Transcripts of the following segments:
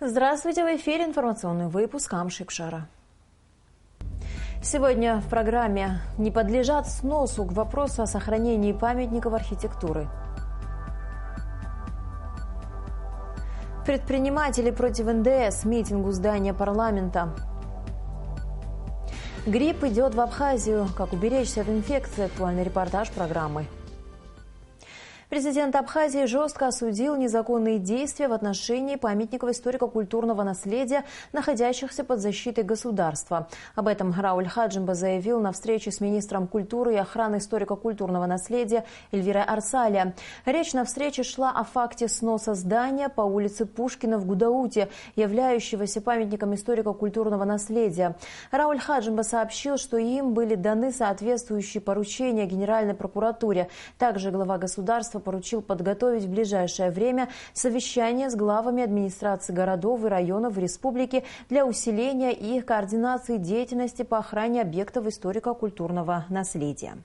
Здравствуйте, в эфире информационный выпуск Амшикшара. Сегодня в программе «Не подлежат сносу» к вопросу о сохранении памятников архитектуры. Предприниматели против НДС, митинг у здания парламента. Грипп идет в Абхазию. Как уберечься от инфекции? Актуальный репортаж программы. Президент Абхазии жестко осудил незаконные действия в отношении памятников историко-культурного наследия, находящихся под защитой государства. Об этом Рауль Хаджимба заявил на встрече с министром культуры и охраны историко-культурного наследия Эльвирой Арсалия. Речь на встрече шла о факте сноса здания по улице Пушкина в Гудауте, являющегося памятником историко-культурного наследия. Рауль Хаджимба сообщил, что им были даны соответствующие поручения Генеральной прокуратуре. Также глава государства поручил подготовить в ближайшее время совещание с главами администрации городов и районов республики для усиления их координации деятельности по охране объектов историко-культурного наследия.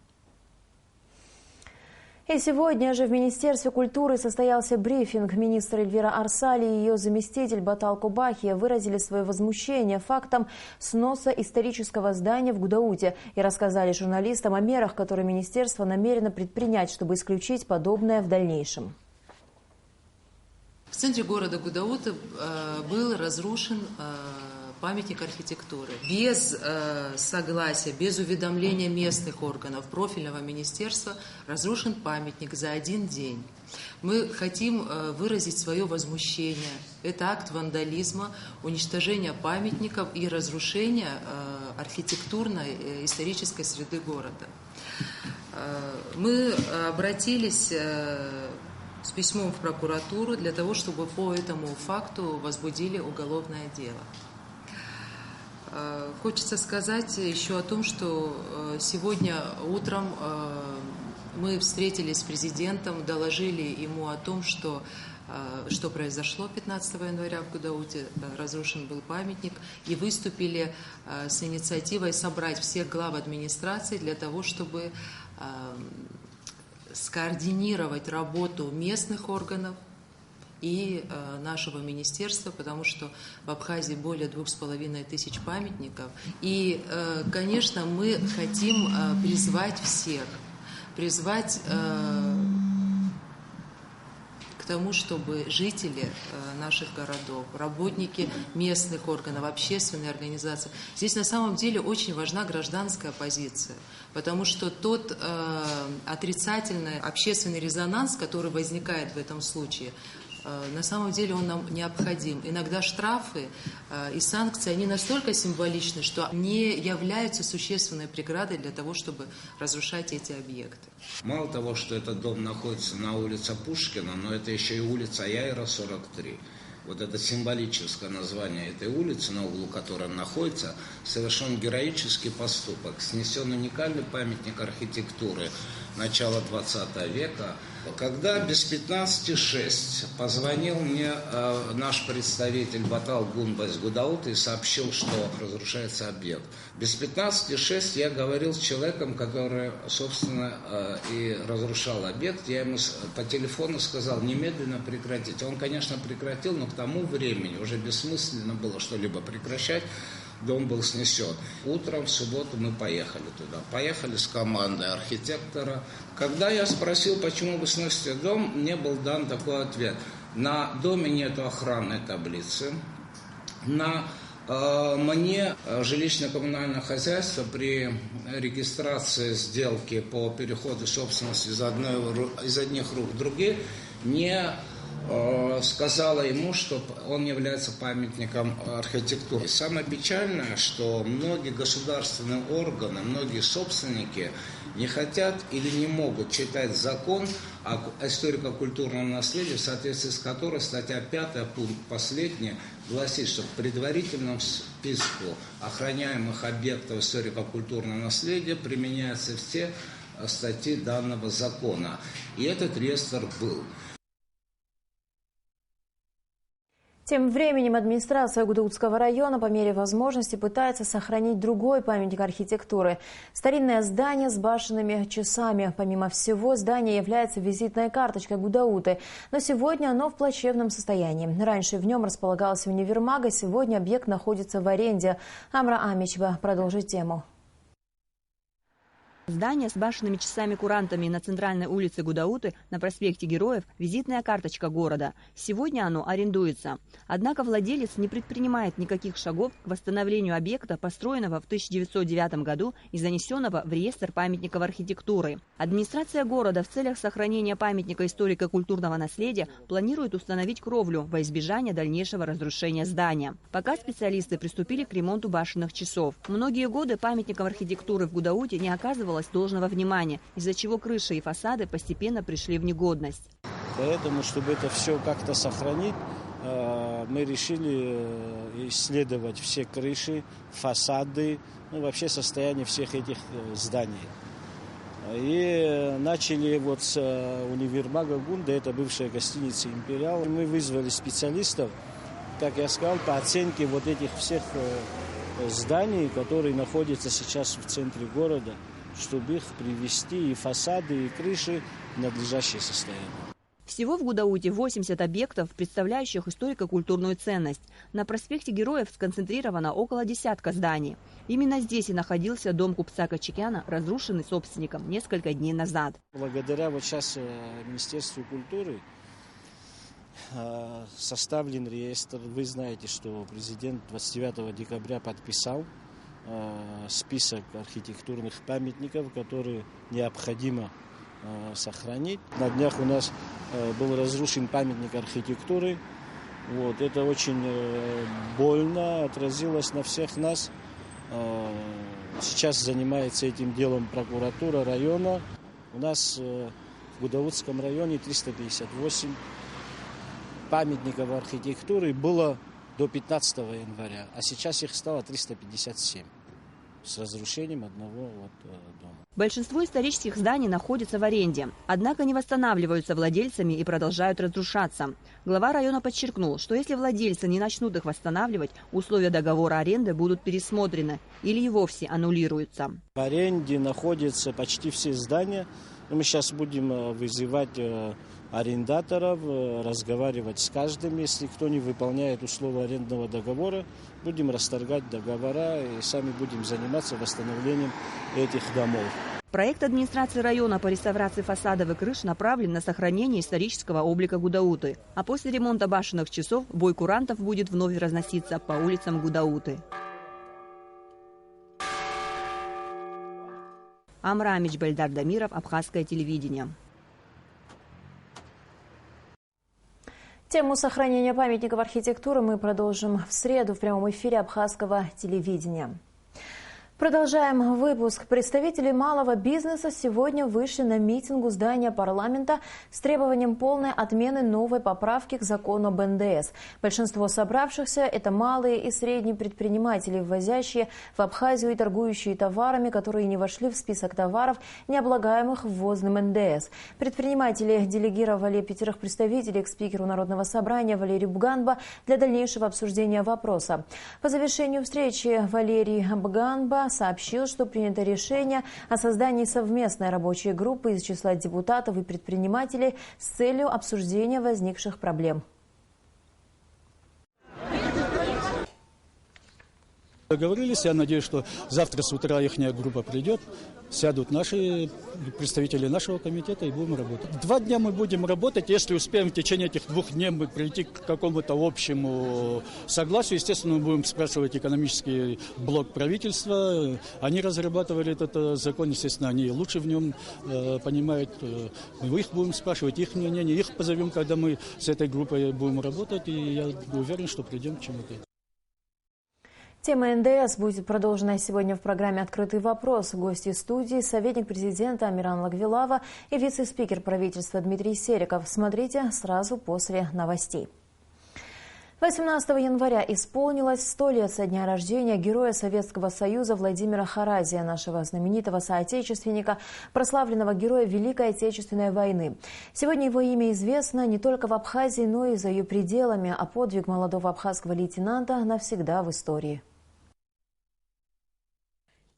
И сегодня же в Министерстве культуры состоялся брифинг. Министр Эльвира Арсали и ее заместитель Батал Кубахия выразили свое возмущение фактом сноса исторического здания в Гудауте и рассказали журналистам о мерах, которые министерство намерено предпринять, чтобы исключить подобное в дальнейшем. В центре города Гудаута был разрушен памятник архитектуры. Без согласия, без уведомления местных органов, профильного министерства разрушен памятник за один день. Мы хотим выразить свое возмущение. Это акт вандализма, уничтожения памятников и разрушения архитектурной исторической среды города. Мы обратились с письмом в прокуратуру для того, чтобы по этому факту возбудили уголовное дело. Хочется сказать еще о том, что сегодня утром мы встретились с президентом, доложили ему о том, что произошло 15 января в Гудауте, разрушен был памятник, и выступили с инициативой собрать всех глав администрации для того, чтобы скоординировать работу местных органов и нашего министерства, потому что в Абхазии более 2500 памятников. И, конечно, мы хотим призвать всех, к тому, чтобы жители наших городов, работники местных органов, общественные организации, здесь на самом деле очень важна гражданская позиция, потому что тот отрицательный общественный резонанс, который возникает в этом случае, на самом деле он нам необходим. Иногда штрафы и санкции, они настолько символичны, что не являются существенной преградой для того, чтобы разрушать эти объекты. Мало того, что этот дом находится на улице Пушкина, но это еще и улица Яйра, 43. Вот это символическое название этой улицы, на углу которой он находится, совершен героический поступок. Снесен уникальный памятник архитектуры начала 20 века. Когда без 15:06 позвонил мне наш представитель Батал Гунба из Гудаута и сообщил, что разрушается объект. Без 15:06 я говорил с человеком, который, собственно, и разрушал объект. Я ему по телефону сказал немедленно прекратить. Он, конечно, прекратил, но к тому времени уже бессмысленно было что-либо прекращать. Дом был снесен. Утром в субботу мы поехали туда. Поехали с командой архитектора. Когда я спросил, почему вы сносите дом, мне был дан такой ответ. На доме нет охранной таблицы. Мне жилищно-коммунальное хозяйство при регистрации сделки по переходу собственности из одних рук в другие не сказала ему, что он является памятником архитектуры. Самое печальное, что многие государственные органы, многие собственники не хотят или не могут читать закон о историко-культурном наследии, в соответствии с которой статья 5, пункт последний, гласит, что в предварительном списку охраняемых объектов историко-культурного наследия применяются все статьи данного закона. И этот реестр был. Тем временем администрация Гудаутского района по мере возможности пытается сохранить другой памятник архитектуры. Старинное здание с башенными часами. Помимо всего, здание является визитной карточкой Гудауты. Но сегодня оно в плачевном состоянии. Раньше в нем располагалась универмага, сегодня объект находится в аренде. Амра Амичба продолжит тему. Здание с башенными часами-курантами на центральной улице Гудауты на проспекте Героев – визитная карточка города. Сегодня оно арендуется. Однако владелец не предпринимает никаких шагов к восстановлению объекта, построенного в 1909 году и занесенного в реестр памятников архитектуры. Администрация города в целях сохранения памятника историко-культурного наследия планирует установить кровлю во избежание дальнейшего разрушения здания. Пока специалисты приступили к ремонту башенных часов. Многие годы памятникам архитектуры в Гудауте не оказывалось должного внимания, из-за чего крыши и фасады постепенно пришли в негодность. Поэтому, чтобы это все как-то сохранить, мы решили исследовать все крыши, фасады, вообще состояние всех этих зданий. И начали вот с универмага Гунда, это бывшая гостиница «Империал». Мы вызвали специалистов, как я сказал, по оценке вот этих всех зданий, которые находятся сейчас в центре города, чтобы их привести и фасады, и крыши в надлежащее состояние. Всего в Гудауте 80 объектов, представляющих историко-культурную ценность. На проспекте Героев сконцентрировано около десятка зданий. Именно здесь и находился дом купца Качикяна, разрушенный собственником несколько дней назад. Благодаря вот сейчас Министерству культуры составлен реестр. Вы знаете, что президент 29 декабря подписал список архитектурных памятников, которые необходимо сохранить. На днях у нас был разрушен памятник архитектуры. Вот, это очень больно отразилось на всех нас. Сейчас занимается этим делом прокуратура района. У нас в Гудаутском районе 358 памятников архитектуры было до 15 января, а сейчас их стало 357 с разрушением одного дома. Большинство исторических зданий находится в аренде, однако не восстанавливаются владельцами и продолжают разрушаться. Глава района подчеркнул, что если владельцы не начнут их восстанавливать, условия договора аренды будут пересмотрены или и вовсе аннулируются. В аренде находятся почти все здания. Мы сейчас будем вызывать арендаторов, разговаривать с каждым. Если кто не выполняет условия арендного договора, будем расторгать договора и сами будем заниматься восстановлением этих домов. Проект администрации района по реставрации фасадов и крыш направлен на сохранение исторического облика Гудауты. А после ремонта башенных часов бой курантов будет вновь разноситься по улицам Гудауты. Амра Амичба, Эльдар Дамиров, Абхазское телевидение. Тему сохранения памятников архитектуры мы продолжим в среду в прямом эфире Абхазского телевидения. Продолжаем выпуск. Представители малого бизнеса сегодня вышли на митинг у здания парламента с требованием полной отмены новой поправки к закону об НДС. Большинство собравшихся – это малые и средние предприниматели, ввозящие в Абхазию и торгующие товарами, которые не вошли в список товаров, не облагаемых ввозным НДС. Предприниматели делегировали 5 представителей к спикеру Народного собрания Валерию Бганба для дальнейшего обсуждения вопроса. По завершению встречи Валерий Бганба сообщил, что принято решение о создании совместной рабочей группы из числа депутатов и предпринимателей с целью обсуждения возникших проблем. Договорились, я надеюсь, что завтра с утра их группа придет, сядут наши представители нашего комитета и будем работать. 2 дня мы будем работать, если успеем в течение этих 2 дней мы прийти к какому-то общему согласию. Естественно, мы будем спрашивать экономический блок правительства. Они разрабатывали этот закон, естественно, они лучше в нем понимают. Мы их будем спрашивать, их мнение, их позовем, когда мы с этой группой будем работать, и я уверен, что придем к чему-то. Тема НДС будет продолжена сегодня в программе «Открытый вопрос». Гости студии – советник президента Амиран Лагвилава и вице-спикер правительства Дмитрий Сериков. Смотрите сразу после новостей. В 18 января исполнилось 100 лет со дня рождения героя Советского Союза Владимира Харазия, нашего знаменитого соотечественника, прославленного героя Великой Отечественной войны. Сегодня его имя известно не только в Абхазии, но и за ее пределами, а подвиг молодого абхазского лейтенанта навсегда в истории.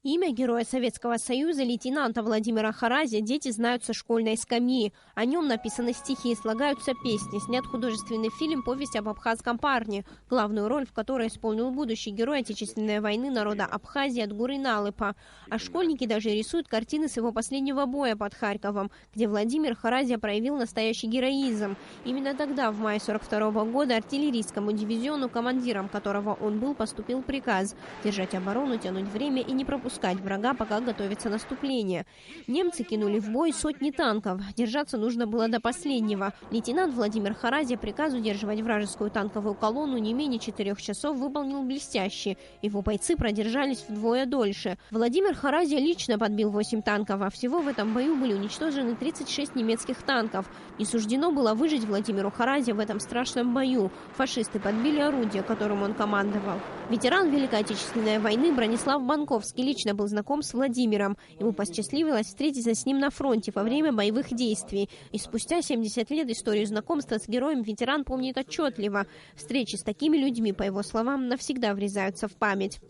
Имя героя Советского Союза, лейтенанта Владимира Харазия, дети знают со школьной скамьи. О нем написаны стихи, слагаются песни, снят художественный фильм «Повесть об абхазском парне», главную роль в которой исполнил будущий герой Отечественной войны народа Абхазии Отгуры Налыпа. А школьники даже рисуют картины с его последнего боя под Харьковом, где Владимир Харазия проявил настоящий героизм. Именно тогда, в мае 1942 года, артиллерийскому дивизиону, командиром которого он был, поступил приказ держать оборону, тянуть время и не пропускать врага, пока готовится наступление. Немцы кинули в бой сотни танков. Держаться нужно было до последнего. Лейтенант Владимир Харазия приказ удерживать вражескую танковую колонну не менее 4 часов выполнил блестяще. Его бойцы продержались вдвое дольше. Владимир Харазия лично подбил 8 танков, а всего в этом бою были уничтожены 36 немецких танков. Не суждено было выжить Владимиру Харазия в этом страшном бою. Фашисты подбили орудие, которым он командовал. Ветеран Великой Отечественной войны Бронислав Банковский лично был знаком с Владимиром. Ему посчастливилось встретиться с ним на фронте во время боевых действий. И спустя 70 лет историю знакомства с героем ветеран помнит отчетливо. Встречи с такими людьми, по его словам, навсегда врезаются в память.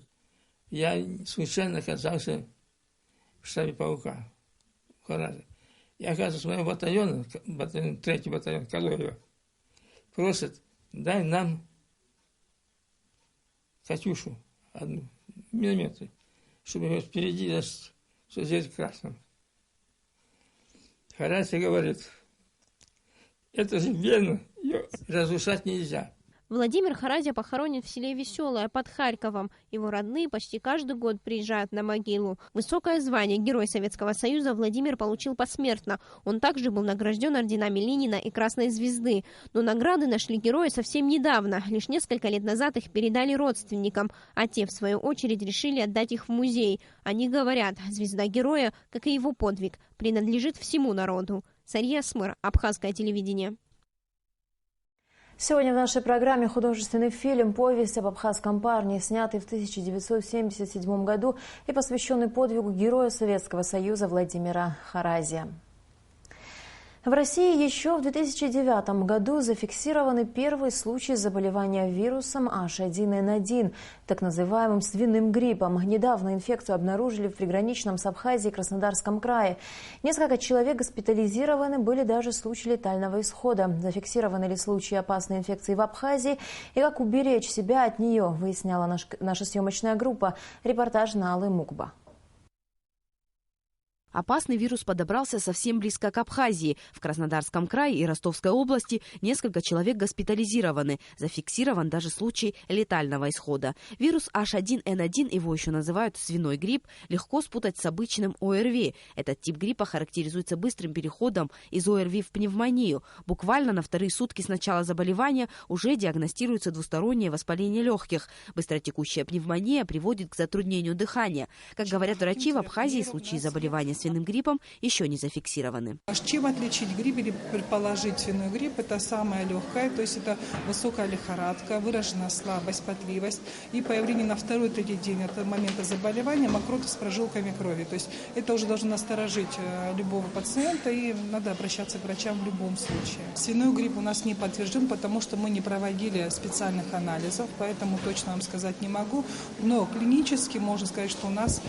Я случайно оказался в штабе полка в Харазе. И оказывается, с моего батальона, 3-й батальон Калоева, просят: дай нам «Катюшу» одну, минометы, чтобы впереди нас все здесь красным. Харазия говорит: это же вену, ее разрушать нельзя. Владимир Харазия похоронен в селе Веселое под Харьковом. Его родные почти каждый год приезжают на могилу. Высокое звание Герой Советского Союза Владимир получил посмертно. Он также был награжден орденами Ленина и Красной Звезды. Но награды нашли героя совсем недавно. Лишь несколько лет назад их передали родственникам, а те, в свою очередь, решили отдать их в музей. Они говорят: звезда героя, как и его подвиг, принадлежит всему народу. Сария Смыр, Абхазское телевидение. Сегодня в нашей программе художественный фильм «Повесть об абхазском парне», снятый в 1977 году и посвященный подвигу героя Советского Союза Владимира Харазия. В России еще в 2009 году зафиксированы первые случаи заболевания вирусом H1N1, так называемым свиным гриппом. Недавно инфекцию обнаружили в приграничном с Абхазией Краснодарском крае. Несколько человек госпитализированы, были даже случаи летального исхода. Зафиксированы ли случаи опасной инфекции в Абхазии и как уберечь себя от нее, выясняла наша съемочная группа. Репортаж Налы Мукба. Опасный вирус подобрался совсем близко к Абхазии. В Краснодарском крае и Ростовской области несколько человек госпитализированы. Зафиксирован даже случай летального исхода. Вирус H1N1, его еще называют свиной грипп, легко спутать с обычным ОРВИ. Этот тип гриппа характеризуется быстрым переходом из ОРВИ в пневмонию. Буквально на вторые сутки с начала заболевания уже диагностируется двустороннее воспаление легких. Быстротекущая пневмония приводит к затруднению дыхания. Как говорят врачи, в Абхазии случаи заболевания свиным гриппом еще не зафиксированы. Чем отличить грипп или предположить свиной грипп? Это самое легкое, то есть это высокая лихорадка, выраженная слабость, потливость и появление на 2-3 день от момента заболевания мокроты с прожилками крови. То есть это уже должно насторожить любого пациента, и надо обращаться к врачам в любом случае. Свиной грипп у нас не подтвержден, потому что мы не проводили специальных анализов, поэтому точно вам сказать не могу. Но клинически можно сказать, что у нас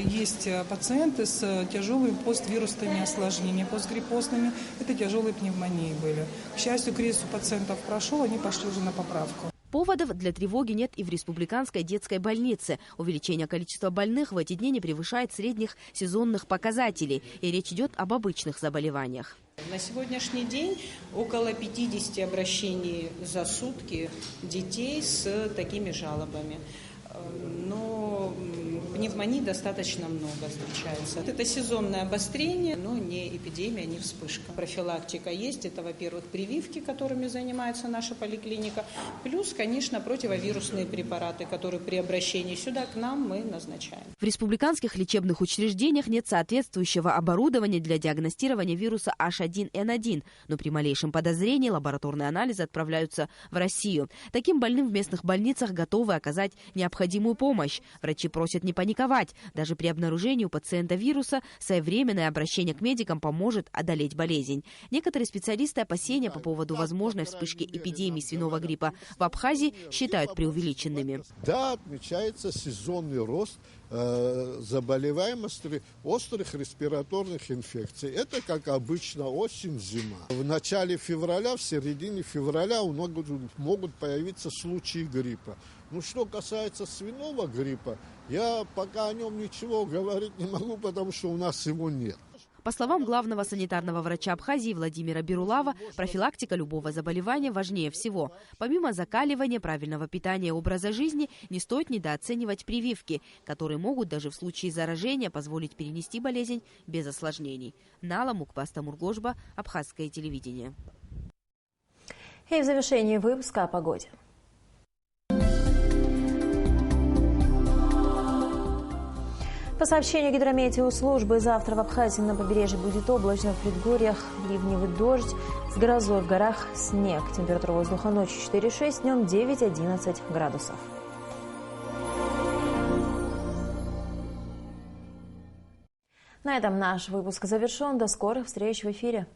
есть пациенты с тяжелыми поствирусными осложнениями, постгриппозными. Это тяжелые пневмонии были. К счастью, кризис у пациентов прошел, они пошли уже на поправку. Поводов для тревоги нет и в республиканской детской больнице. Увеличение количества больных в эти дни не превышает средних сезонных показателей. И речь идет об обычных заболеваниях. На сегодняшний день около 50 обращений за сутки детей с такими жалобами. Но Пневмонии достаточно много встречается. Это сезонное обострение, но не эпидемия, не вспышка. Профилактика есть. Это, во-первых, прививки, которыми занимается наша поликлиника. Плюс, конечно, противовирусные препараты, которые при обращении сюда к нам мы назначаем. В республиканских лечебных учреждениях нет соответствующего оборудования для диагностирования вируса H1N1, но при малейшем подозрении лабораторные анализы отправляются в Россию. Таким больным в местных больницах готовы оказать необходимую помощь. Врачи просят не паниковать. Даже при обнаружении у пациента вируса своевременное обращение к медикам поможет одолеть болезнь. Некоторые специалисты опасения по поводу возможной вспышки эпидемии свиного гриппа в Абхазии считают преувеличенными. Да, отмечается сезонный рост заболеваемости острых респираторных инфекций. Это, как обычно, осень-зима. В начале февраля, в середине февраля могут появиться случаи гриппа. Ну, что касается свиного гриппа, я пока о нем ничего говорить не могу, потому что у нас его нет. По словам главного санитарного врача Абхазии Владимира Бирулава, профилактика любого заболевания важнее всего. Помимо закаливания, правильного питания и образа жизни, не стоит недооценивать прививки, которые могут даже в случае заражения позволить перенести болезнь без осложнений. Нала Мукпаста Мургошба, Абхазское телевидение. И в завершении выпуска о погоде. По сообщению гидрометеослужбы, завтра в Абхазии на побережье будет облачно, в предгорьях ливневый дождь, с грозой, в горах снег. Температура воздуха ночью 4,6, днем 9-11 градусов. На этом наш выпуск завершен. До скорых встреч в эфире.